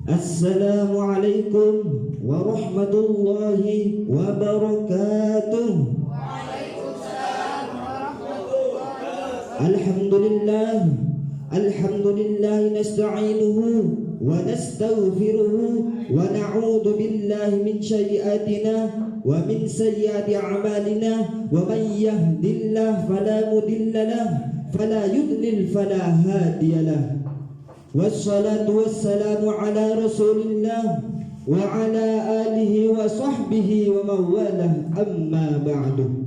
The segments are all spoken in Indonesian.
Assalamualaikum warahmatullahi wabarakatuh. Waalaikumsalam warahmatullahi wabarakatuh. Alhamdulillah nasta'inuhu wa nastaghfiruhu wa na'udzu billahi min sayyi'atina wa min sayyiati a'malina wa man yahdihillahu fala mudilla lahu fala yudlil fala hadiyalah. Wassalatu wassalamu ala Rasulillah wa ala alihi wa sahbihi wa mawalah, amma ba'du.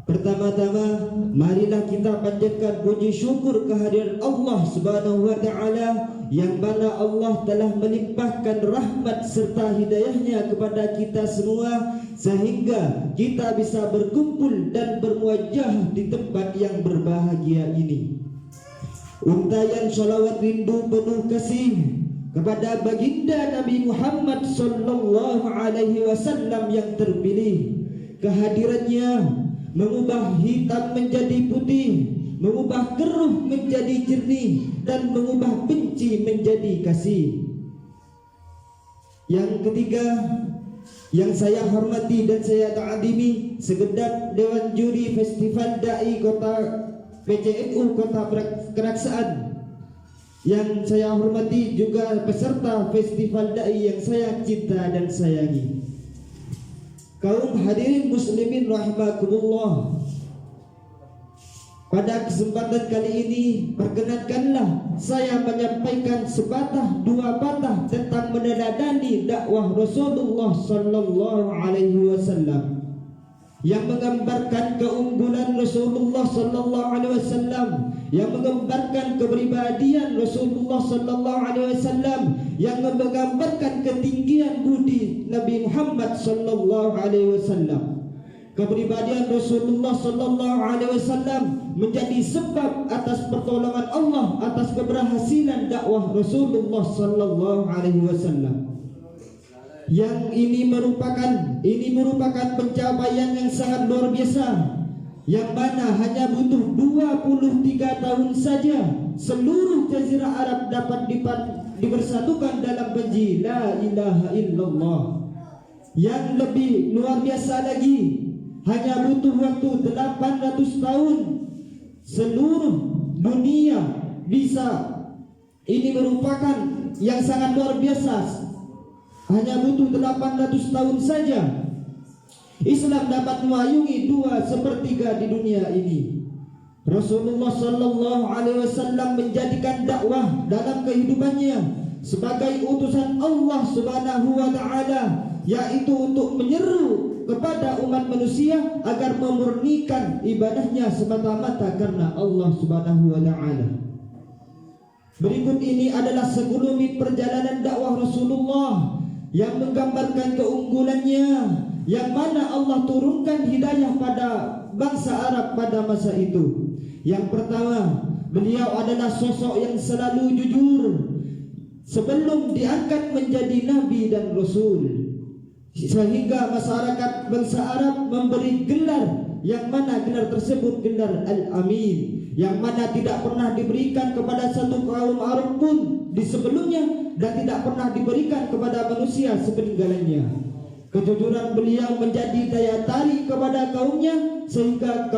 Pertama-tama marilah kita panjatkan puji syukur kehadiran Allah Subhanahu wa taala yang mana Allah telah melimpahkan rahmat serta hidayahnya kepada kita semua sehingga kita bisa berkumpul dan bermuajah di tempat yang berbahagia ini. Untayan salawat rindu penuh kasih kepada baginda Nabi Muhammad sallallahu alaihi wasallam yang terpilih. Kehadirannya mengubah hitam menjadi putih, mengubah keruh menjadi jernih, dan mengubah benci menjadi kasih. Yang ketiga yang saya hormati dan saya ta'adimi, segenap Dewan Juri Festival Dai Kota PCNU Kota Keraksaan. Yang saya hormati juga peserta Festival Dai yang saya cinta dan sayangi. Kaum hadirin muslimin rahimakumullah. Pada kesempatan kali ini perkenankanlah saya menyampaikan sepatah dua patah tentang meneladani dakwah Rasulullah sallallahu alaihi wasallam yang menggambarkan keunggulan Rasulullah sallallahu alaihi wasallam, yang menggambarkan kepribadian Rasulullah sallallahu alaihi wasallam, yang menggambarkan ketinggian budi Nabi Muhammad sallallahu alaihi wasallam. Kepribadian Rasulullah sallallahu alaihi wasallam menjadi sebab atas pertolongan Allah atas keberhasilan dakwah Rasulullah sallallahu alaihi wasallam. Yang ini merupakan pencapaian yang sangat luar biasa, yang mana hanya butuh 23 tahun saja seluruh jazirah Arab dapat dipersatukan dalam benji la ilaha illallah. Yang lebih luar biasa lagi, hanya butuh waktu 800 tahun seluruh dunia bisa. Ini merupakan yang sangat luar biasa. Hanya butuh 800 tahun saja Islam dapat memayungi 2/3 di dunia ini. Rasulullah sallallahu alaihi wasallam menjadikan dakwah dalam kehidupannya sebagai utusan Allah Subhanahu wa taala, yaitu untuk menyeru kepada umat manusia agar memurnikan ibadahnya semata-mata karena Allah Subhanahu wa taala. Berikut ini adalah sekelumit perjalanan dakwah Rasulullah yang menggambarkan keunggulannya, yang mana Allah turunkan hidayah pada bangsa Arab pada masa itu. Yang pertama, beliau adalah sosok yang selalu jujur sebelum diangkat menjadi nabi dan rasul, sehingga masyarakat bangsa Arab memberi gelar, yang mana gelar tersebut gelar Al-Amin, yang mana tidak pernah diberikan kepada satu kaum Arab pun di sebelumnya dan tidak pernah diberikan kepada manusia sepeninggalannya. Kejujuran beliau menjadi daya tarik kepada kaumnya sehingga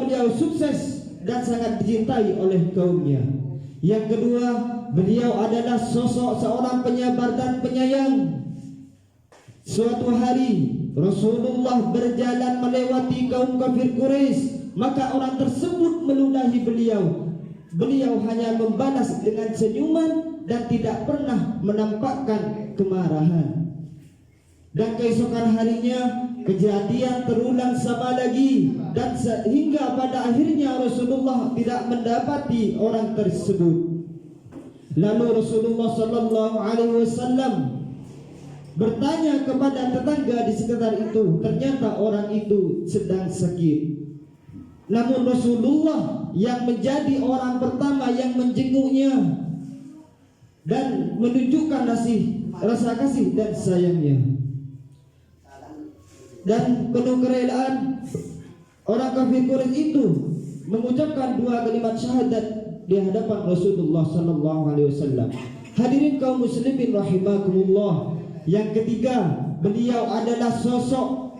beliau sukses dan sangat dicintai oleh kaumnya. Yang kedua, beliau adalah sosok seorang penyabar dan penyayang. Suatu hari Rasulullah berjalan melewati kaum kafir Quraisy, maka orang tersebut meludahi beliau. Beliau hanya membalas dengan senyuman dan tidak pernah menampakkan kemarahan. Dan keesokan harinya kejadian terulang sama lagi, dan sehingga pada akhirnya Rasulullah tidak mendapati orang tersebut. Lalu Rasulullah sallallahu alaihi wasallam bertanya kepada tetangga di sekitar itu, ternyata orang itu sedang sakit. Namun Rasulullah yang menjadi orang pertama yang menjenguknya dan menunjukkan rasa kasih dan sayangnya. Dan penuh kerelaan, orang kafir Quraisy itu mengucapkan 2 kalimat syahadat di hadapan Rasulullah sallallahu alaihi wasallam. Hadirin kaum muslimin rahimakumullah. Yang ketiga, beliau adalah sosok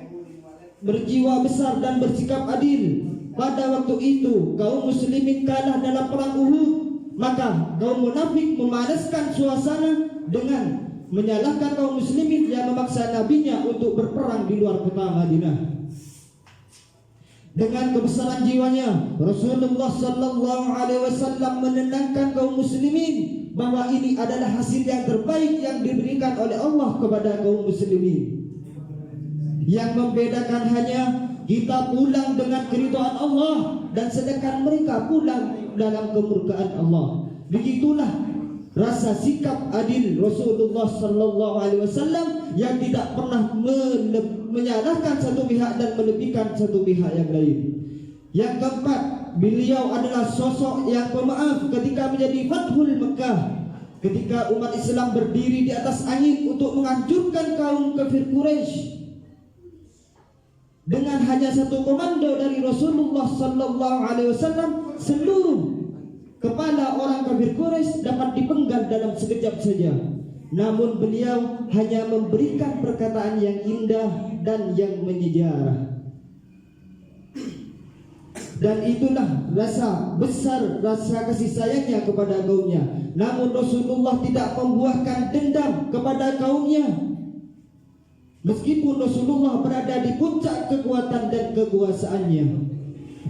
berjiwa besar dan bersikap adil. Pada waktu itu kaum muslimin kalah dalam perang Uhud, maka kaum munafik memanaskan suasana dengan menyalahkan kaum muslimin yang memaksa nabinya untuk berperang di luar kota Madinah. Dengan kebesaran jiwanya, Rasulullah sallallahu alaihi wasallam menenangkan kaum muslimin bahwa ini adalah hasil yang terbaik yang diberikan oleh Allah kepada kaum muslimin. Yang membedakan hanya kita pulang dengan keridhaan Allah dan sedangkan mereka pulang dalam kemurkaan Allah. Begitulah rasa sikap adil Rasulullah sallallahu alaihi wasallam yang tidak pernah menyalahkan satu pihak dan melebihkan satu pihak yang lain. Yang keempat, beliau adalah sosok yang pemaaf ketika menjadi Fathul Mekah, ketika umat Islam berdiri di atas angin untuk menghancurkan kaum kafir Quraisy. Dengan hanya satu komando dari Rasulullah sallallahu alaihi wasallam, seluruh kepala orang kafir Quraisy dapat dipenggal dalam sekejap saja. Namun beliau hanya memberikan perkataan yang indah dan yang menyejarah. Dan itulah rasa besar, rasa kasih sayangnya kepada kaumnya. Namun Rasulullah tidak membuahkan dendam kepada kaumnya. Meskipun Rasulullah berada di puncak kekuatan dan kekuasaannya.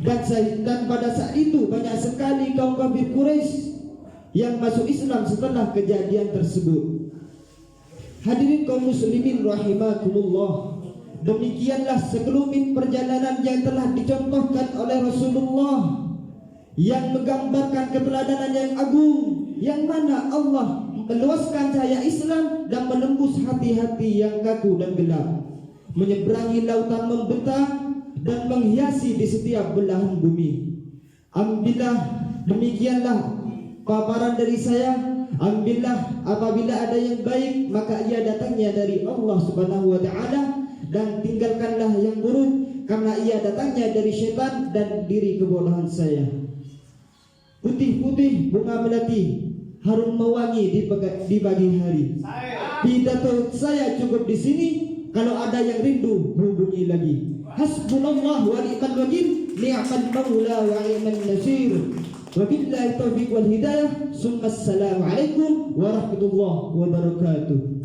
Dan pada saat itu banyak sekali kaum kafir Quraisy yang masuk Islam setelah kejadian tersebut. Hadirin kaum muslimin rahimakumullah. Demikianlah sekelumit perjalanan yang telah dicontohkan oleh Rasulullah, yang menggambarkan keteladanan yang agung, yang mana Allah meluaskan cahaya Islam dan menembus hati-hati yang kaku dan gelap, menyeberangi lautan membentang dan menghiasi di setiap belahan bumi. Ambillah, demikianlah paparan dari saya. Ambillah, apabila ada yang baik maka ia datangnya dari Allah Subhanahu wa taala, dan tinggalkanlah yang buruk karena ia datangnya dari syaitan dan diri kebodohan saya. Putih-putih bunga melati, harum mewangi di pagi hari. Pidato saya cukup di sini. Kalau ada yang rindu, hubungi lagi. Hasbunallah wa ni'mal wakil, ni'mal maula wa ni'mal nasir. Wabillahi taufiq wal hidayah. Assalamualaikum warahmatullahi wabarakatuh.